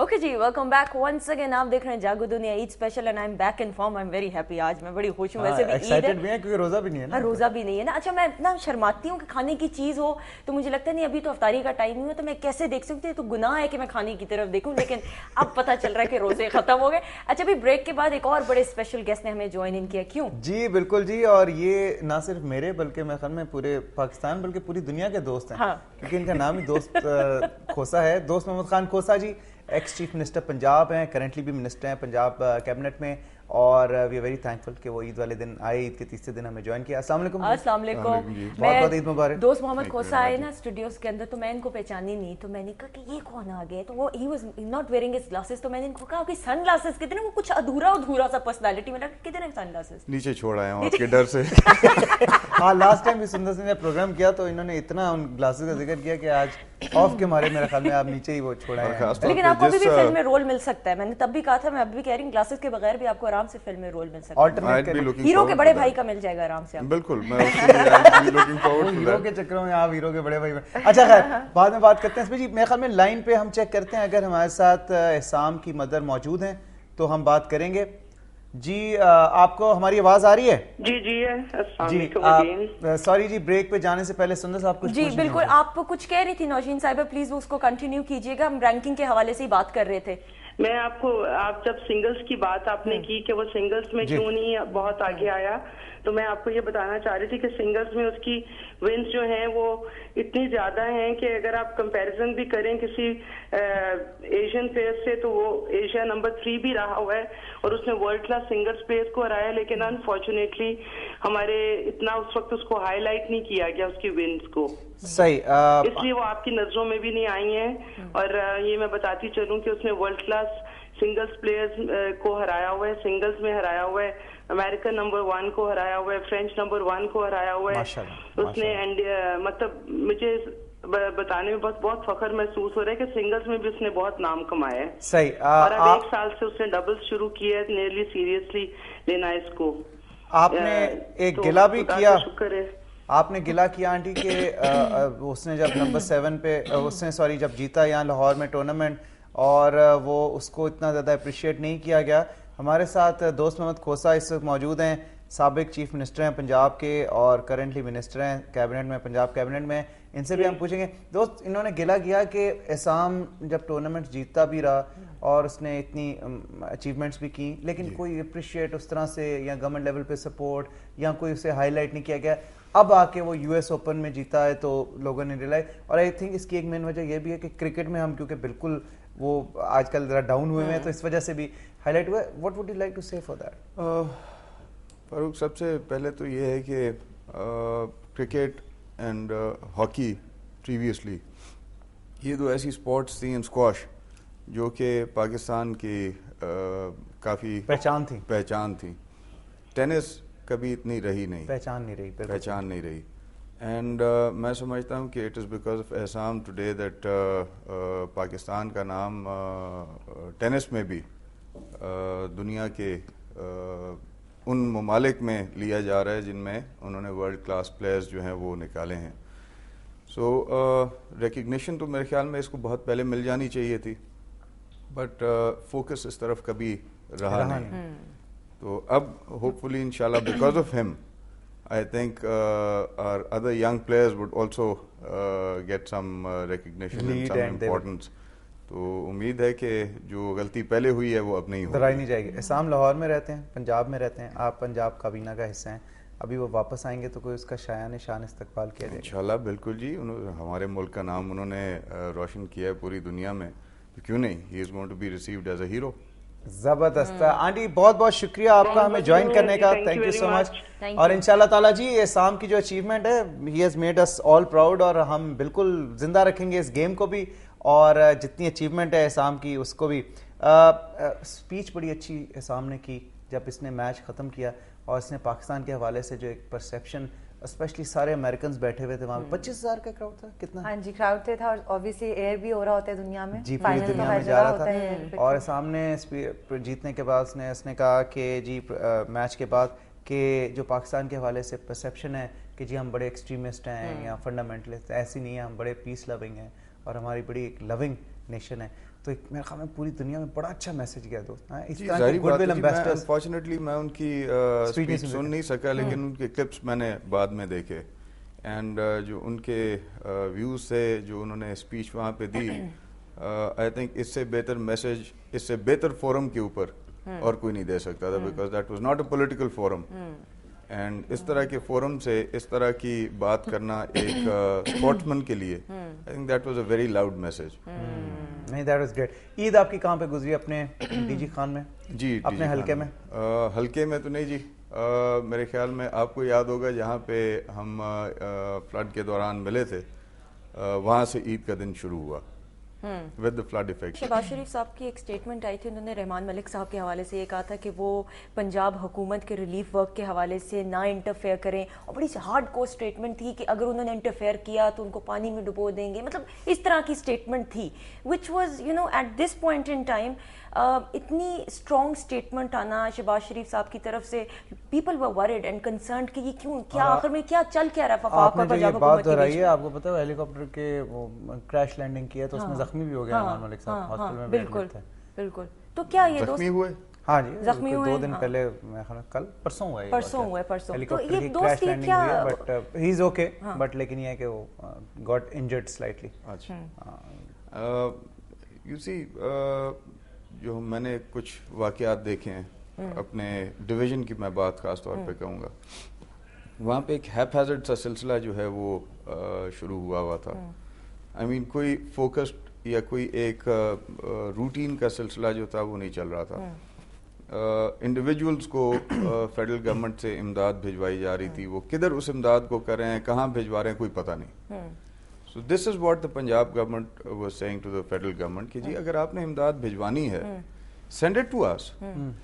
Okay जी, welcome back once again. आप देख रहे हैं जागो दुनिया Eid special and I am back in form. I am very happy. आज मैं बड़ी खुश हूँ। वैसे भी एक्साइटेड भी है क्योंकि रोजा भी नहीं है ना। हाँ, रोजा भी नहीं है ना। अच्छा, मैं इतना शर्माती हूँ कि खाने की चीज़ हो तो मुझे लगता नहीं अभी तो अफ्तारी का टाइम हुआ तो मैं कैसे देख सकती हूँ, तो गुनाह है कि मैं खाने की तरफ देखूँ, लेकिन अब पता चल रहा है कि रोजे खत्म हो गए। अच्छा, अभी ब्रेक के बाद एक और बड़े स्पेशल गेस्ट ने हमें ज्वाइन इन किया। क्यों जी बिल्कुल जी, और ये ना सिर्फ मेरे बल्कि मैं ख्याल में पूरे पाकिस्तान बल्कि पूरी दुनिया के दोस्त हैं। हाँ। क्योंकि इनका नाम ही दोस्त खोसा है। दोस्त मोहम्मद खान खोसा जी एक्स चीफ मिनिस्टर पंजाब हैं, करेंटली भी मिनिस्टर हैं पंजाब कैबिनेट में, और वी आर वेरी थैंकफुल कि वो ईद वाले दिन आए, ईद के तीसरे दिन हमें ज्वाइन किया। अस्सलाम वालेकुम। अस्सलाम वालेकुम। बहुत ईद मुबारक। दोस्त मोहम्मद खोसा आए ना स्टूडियोज के अंदर, तो मैं इनको पहचानी नहीं, तो मैंने कहा कि ये कौन आ गए, तो वो he was not wearing his glasses, तो मैंने इनको कहा कि सन ग्लासेस कितने, वो कुछ अधूरा अधूरा सा पर्सनालिटी में लगा, कितने सन ग्लासेस नीचे छोड़ आया हूँ आपके डर से। हाँ, लास्ट टाइम भी सुंदर सिंह ने प्रोग्राम किया तो इन्होंने इतना उन ग्लासेस का जिक्र किया कि आज ऑफ के मारे मेरे ख्याल में आप नीचे ही वो छोड़ा है। लेकिन आपको अभी भी फिल्म में रोल मिल सकता है। मैंने तब भी कहा था, मैं अभी भी कह रही हूँ, ग्लासेस के बगैर भी आपको आराम से फिल्म में रोल मिल सकता है। हीरो के बड़े भाई का मिल जाएगा आराम से। बिल्कुल, मैं हीरो के चक्करों में आप हीरो के बड़े भाई में। अच्छा खैर, बाद में बात करते हैं। इसमें जी मेरे ख्याल में लाइन पे हम चेक करते हैं, अगर हमारे साथ एहसाम की मदर मौजूद हैं तो हम बात करेंगे। जी आपको हमारी आवाज आ रही है? जी सॉरी जी, ब्रेक पे जाने से पहले सुंदर साहब कुछ जी बिल्कुल, आप कुछ कह रही थी नौशीन साहिबा, प्लीज उसको कंटिन्यू कीजिएगा। हम रैंकिंग के हवाले से ही बात कर रहे थे। मैं आप जब सिंगल्स की बात आपने की कि वो सिंगल्स में क्यों नहीं बहुत आगे आया, तो मैं आपको ये बताना चाह रही थी कि सिंगल्स में उसकी विन्स जो हैं वो इतनी ज्यादा हैं कि अगर आप कंपैरिजन भी करें किसी एशियन प्लेयर से, तो वो एशिया नंबर 3 भी रहा हुआ है और उसने वर्ल्ड क्लास सिंगल्स प्लेयर्स को हराया, लेकिन अनफॉर्चुनेटली हमारे इतना उस वक्त उसको हाईलाइट नहीं किया गया उसकी विन्स को। सही, इसलिए वो आपकी नजरों में भी नहीं आई हैं। और ये मैं बताती चलूं कि उसने वर्ल्ड क्लास सिंगल्स प्लेयर्स को हराया हुआ है, सिंगल्स में हराया हुआ है, अमेरिकन नंबर 1 को हराया हुआ है, फ्रेंच नंबर 1 को हराया हुआ है उसने। मतलब मुझे बताने में बस बहुत फख्र महसूस हो रहा है कि सिंगल्स में भी उसने बहुत नाम कमाया है। सही, और अब 1 साल से उसने डबल्स शुरू किया है, नियरली सीरियसली लेना है इसको। आपने एक गिला भी किया, शुक्र है आपने गिला किया आंटी के उसने जब नंबर 7 पे उसने सॉरी जब जीता यहाँ लाहौर में टूर्नामेंट, और वो उसको इतना ज़्यादा अप्रिशिएट नहीं किया गया। हमारे साथ दोस्त मोहम्मद खोसा इस वक्त मौजूद हैं, साबिक चीफ मिनिस्टर हैं पंजाब के और करेंटली मिनिस्टर हैं कैबिनेट में, पंजाब कैबिनेट में। इनसे भी हम पूछेंगे। दोस्त, इन्होंने गिला किया कि एहसाम जब टूर्नामेंट जीतता भी रहा और उसने इतनी अचीवमेंट्स भी की, लेकिन कोई अप्रिशिएट उस तरह से या गवर्नमेंट लेवल पे सपोर्ट या कोई उसे हाईलाइट नहीं किया गया। अब आके वो यूएस ओपन में जीता है तो लोगों ने रियलाइज, और आई थिंक इसकी एक मेन वजह ये भी है कि क्रिकेट में हम क्योंकि बिल्कुल वो आजकल जरा डाउन हुए हैं तो इस वजह से भी हाईलाइट हुआ है। What would you like to say for that? Farooq, सबसे पहले तो ये है कि क्रिकेट एंड हॉकी प्रीवियसली ये दो ऐसी स्पोर्ट्स थी, एंड स्क्वाश, जो कि पाकिस्तान की काफ़ी पहचान थी। टेनिस कभी इतनी रही नहीं, पहचान नहीं रही। एंड मैं समझता हूँ कि it is because of Aisam today that Pakistan का नाम टेनिस में भी दुनिया के उन ममालिक में लिया जा रहा है जिनमें उन्होंने वर्ल्ड क्लास प्लेयर्स जो हैं वो निकाले हैं। सो रिकग्निशन तो मेरे ख्याल में इसको बहुत पहले मिल जानी चाहिए थी, बट फोकस इस तरफ कभी रहा नहीं। तो अब होपफुली इंशाल्लाह because of him I think our other young players would also get some recognition and some importance. तो उम्मीद है कि जो गलती पहले हुई है वो अब नहीं दोहराई नहीं जाएगी। एहसाम लाहौर में रहते हैं, पंजाब में रहते हैं, आप पंजाब काबीना का हिस्सा हैं, अभी वो वापस आएंगे तो कोई उसका शायान शान इस्तकबाल किया जाएगा इंशाल्लाह। बिल्कुल जी, हमारे मुल्क का नाम उन्होंने रोशन किया है पूरी दुनिया में, तो क्यों नहीं, he is going to be received as a hero. जबरदस्त आंटी, बहुत बहुत शुक्रिया आपका हमें ज्वाइन करने का, थैंक यू सो मच। और इंशाल्लाह ताला जी एहसाम की जो अचीवमेंट है, he has made us all proud, और हम बिल्कुल जिंदा रखेंगे इस गेम को भी और जितनी अचीवमेंट है एहसाम की उसको भी। स्पीच बड़ी अच्छी एहसाम ने की जब इसने मैच ख़त्म किया, और इसने पाकिस्तान के हवाले से जो एक परसेप्शन, स्पेशली सारे अमेरिकन बैठे हुए थे वहाँ पे, 25,000 का क्राउड था, कितना? हाँ जी, क्राउड थे था, और ऑब्वियसली एयर भी हो रहा होता है दुनिया में जी, पूरी दुनिया में जा रहा था। और सामने जीतने के बाद उसने कहा कि जी मैच के बाद कि जो पाकिस्तान के हवाले से परसेप्शन है कि जी हम बड़े एक्सट्रीमिस्ट हैं या फंडामेंटलिस्ट, ऐसी नहीं है, हम बड़े पीस लविंग हैं और हमारी बड़ी एक लविंग नेशन है। تو میرے خیال میں پوری دنیا میں بڑا اچھا میسج گیا دوست. اس طرح ظاہری کے گڈ بات ول ہے جی, میں ایمبیسڈرز. انفارچونیٹلی میں ان کی اسپیچ سن نہیں سکا, لیکن ان کے کلپس میں نے بعد میں دیکھے, اینڈ جو ان کے ویوز سے جو انہوں نے اسپیچ وہاں پہ دی, آئی تھنک اس سے بہتر میسج, اس سے بہتر فورم کے اوپر اور کوئی نہیں دے سکتا تھا, because that was not a political forum. And اس طرح کے فورم سے اس طرح کی بات کرنا ایک اسپورٹسمین کے لیے, I think that was a very loud message. نہیں, دیٹ واز گریٹ. عید آپ کی کہاں پہ گزری؟ اپنے ڈی جی خان میں؟ جی اپنے حلقے میں؟ حلقے میں تو نہیں جی, میرے خیال میں آپ کو یاد ہوگا جہاں پہ ہم فلڈ کے دوران ملے تھے, وہاں سے عید کا دن شروع ہوا with the flood effect. Shahbaz Sharif صاحب کی ایک سٹیٹمنٹ آئی تھی, انہوں نے رحمان ملک صاحب کے حوالے سے یہ کہا تھا کہ وہ پنجاب حکومت کے ریلیف ورک کے حوالے سے نہ انٹرفیئر کریں, اور بڑی ہارڈ کور سٹیٹمنٹ تھی کہ اگر انہوں نے انٹرفیئر کیا تو ان کو پانی میں ڈبو دیں گے, مطلب اس طرح کی سٹیٹمنٹ تھی, which was at this point in time اتنی اسٹرانگ سٹیٹمنٹ آنا شہباز شریف صاحب کی طرف سے, people were worried and concerned کہ یہ کیوں, کیا آخر میں کیا چل کیا رہا ہے وفاق اور پنجاب حکومت کے بیچ میں. آپ کو پتا ہے ہیلی کاپٹر کے وہ کریش لینڈنگ کیا تو اس میں زخمی بھی ہو گیا رحمان ملک صاحب, ہاسپٹل میں بالکل بالکل. تو کیا یہ زخمی ہوئے؟ ہاں جی, زخمی ہوئے 2 دن پہلے, کل پرسوں ہوا ہے, پرسوں. ہیلی تو کاپٹر یہ کی دوست کریش لینڈنگ کیا ہوئی ہے, but he is okay, but لیکن یہ ہے کہ وہ گاٹ انجرڈ سلائٹلی. اچھا, یو سی, جو میں نے کچھ واقعات دیکھے ہیں اپنے ڈویژن کی, میں بات خاص طور پہ کہوں گا, وہاں پہ ایک ہیپ ہیزرڈ سا سلسلہ جو ہے وہ شروع ہوا تھا. آئی مین کوئی فوکسڈ یا کوئی ایک روٹین کا سلسلہ جو تھا وہ نہیں چل رہا تھا. انڈیویجولز کو فیڈرل گورنمنٹ سے امداد بھجوائی جا رہی تھی, وہ کدھر اس امداد کو کر رہے ہیں, کہاں بھجوا رہے ہیں, کوئی پتہ نہیں. So this is what the Punjab government was saying to the federal government کہ جی اگر آپ نے امداد بھجوانی ہے, send it to us.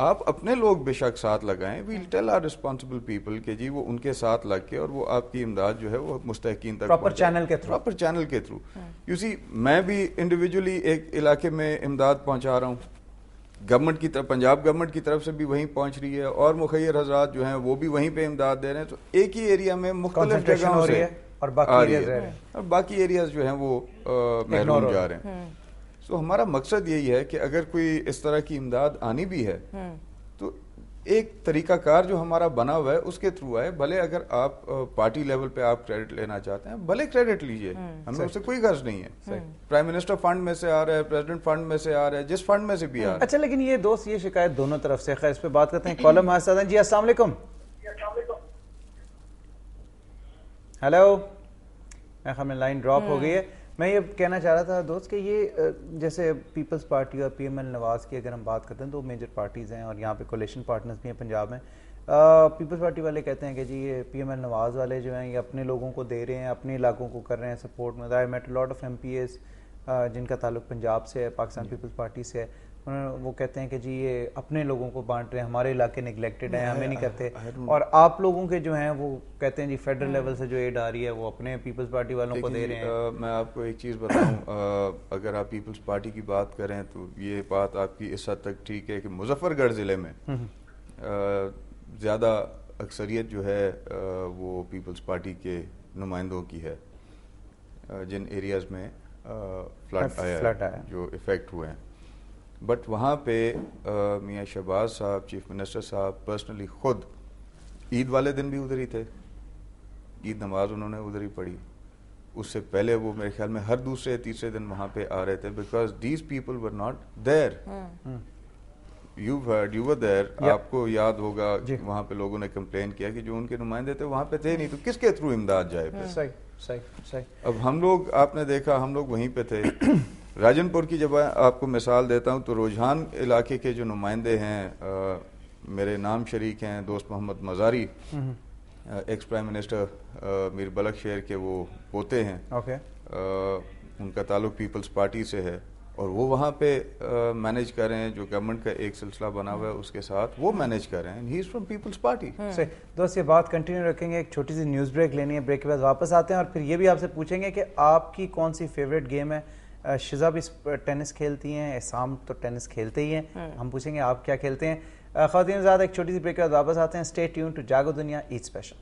آپ اپنے لوگ بے شک ساتھ لگائیں, we'll tell our responsible people کہ جی وہ ان کے ساتھ لگ کے اور وہ آپ کی امداد جو ہے وہ مستحقین تک پراپر چینل کے تھرو. You see, میں بھی انڈیویجولی ایک علاقے میں امداد پہنچا رہا ہوں, گورنمنٹ کی طرف, پنجاب گورنمنٹ کی طرف سے بھی وہیں پہنچ رہی ہے, اور مخیر حضرات جو ہیں وہ بھی وہیں پہ امداد دے رہے ہیں. تو ایک ہی ایریا میں مختلف جگہوں سے اور باقی ایریاز جو ہیں وہ محروم جا رہے ہیں. سو ہمارا مقصد یہی ہے کہ اگر کوئی اس طرح کی امداد آنی بھی ہے تو ایک طریقہ کار جو ہمارا بنا ہوا ہے اس کے تھرو آئے. بھلے اگر آپ پارٹی لیول پہ آپ کریڈٹ لینا چاہتے ہیں, بھلے کریڈٹ لیجئے, ہمیں اس سے کوئی غرض نہیں ہے. پرائم منسٹر فنڈ میں سے آ رہا ہے, پریزیڈنٹ فنڈ میں سے آ رہا ہے, جس فنڈ میں سے بھی آ رہا ہے. اچھا, لیکن یہ دوست یہ شکایت دونوں طرف سے, خیر اس پہ بات کرتے ہیں. کالم ہمارے ساتھ ہیں جی, السلام علیکم. ہیلو, میں خیال میں لائن ڈراپ ہو گئی ہے. میں یہ کہنا چاہ رہا تھا دوست کہ یہ جیسے پیپلز پارٹی اور پی ایم ایل نواز کی اگر ہم بات کرتے ہیں تو میجر پارٹیز ہیں, اور یہاں پہ کولیشن پارٹنرز بھی ہیں پنجاب میں. پیپلز پارٹی والے کہتے ہیں کہ جی یہ پی ایم ایل نواز والے جو ہیں یہ اپنے لوگوں کو دے رہے ہیں, اپنے علاقوں کو کر رہے ہیں سپورٹ میں. I met lot of M P As جن کا تعلق پنجاب سے ہے, پاکستان پیپلز پارٹی سے ہے. وہ کہتے ہیں کہ جی یہ اپنے لوگوں کو بانٹ رہے ہیں, ہمارے علاقے نگلیکٹڈ ہیں, ہمیں نہیں کرتے. اور آپ لوگوں کے جو ہیں وہ کہتے ہیں جی فیڈرل لیول سے جو ایڈ آ رہی ہے وہ اپنے پیپلز پارٹی والوں کو دے رہے ہیں. میں آپ کو ایک چیز بتاؤں, اگر آپ پیپلز پارٹی کی بات کریں تو یہ بات آپ کی اس حد تک ٹھیک ہے کہ مظفر گڑھ ضلع میں زیادہ اکثریت جو ہے وہ پیپلز پارٹی کے نمائندوں کی ہے, جن ایریاز میں فلڈ آیا جو افیکٹ ہوئے ہیں. بٹ وہاں پہ میاں شہباز صاحب, چیف منسٹر صاحب پرسنلی خود عید والے دن بھی ادھر ہی تھے, عید نماز انہوں نے ادھر ہی پڑھی. اس سے پہلے وہ میرے خیال میں ہر دوسرے تیسرے دن وہاں پہ آ رہے تھے, because these people were not there. You heard, you were there. آپ کو یاد ہوگا وہاں پہ لوگوں نے کمپلین کیا کہ جو ان کے نمائندے تھے وہاں پہ تھے نہیں, تو کس کے تھرو امداد جائے پھر. صحیح. اب ہم لوگ, آپ نے دیکھا ہم لوگ وہیں پہ تھے. راجن پور کی جب آپ کو مثال دیتا ہوں تو رجحان علاقے کے جو نمائندے ہیں, میرے نام شریک ہیں دوست محمد مزاری, ایکس پرائم منسٹر میر بلخ شیر کے وہ پوتے ہیں. ان کا تعلق پیپلز پارٹی سے ہے, اور وہ وہاں پہ مینیج کر رہے ہیں, جو گورنمنٹ کا ایک سلسلہ بنا ہوا ہے اس کے ساتھ وہ مینیج کر رہے ہیں. ہی از فرام پیپلز پارٹی. دوست یہ بات کنٹینیو رکھیں گے, ایک چھوٹی سی نیوز بریک لینی ہے, بریک کے بعد واپس آتے ہیں اور پھر یہ بھی آپ سے پوچھیں گے کہ آپ کی کون سی فیوریٹ گیم ہے. شزا بھی ٹینس کھیلتی ہیں, اسام تو ٹینس کھیلتے ہی ہیں, ہم پوچھیں گے آپ کیا کھیلتے ہیں. خواتین زیادہ ایک چھوٹی سی بریک کے بعد واپس آتے ہیں. اسٹے ٹیون ٹو جاگو دنیا عید اسپیشل.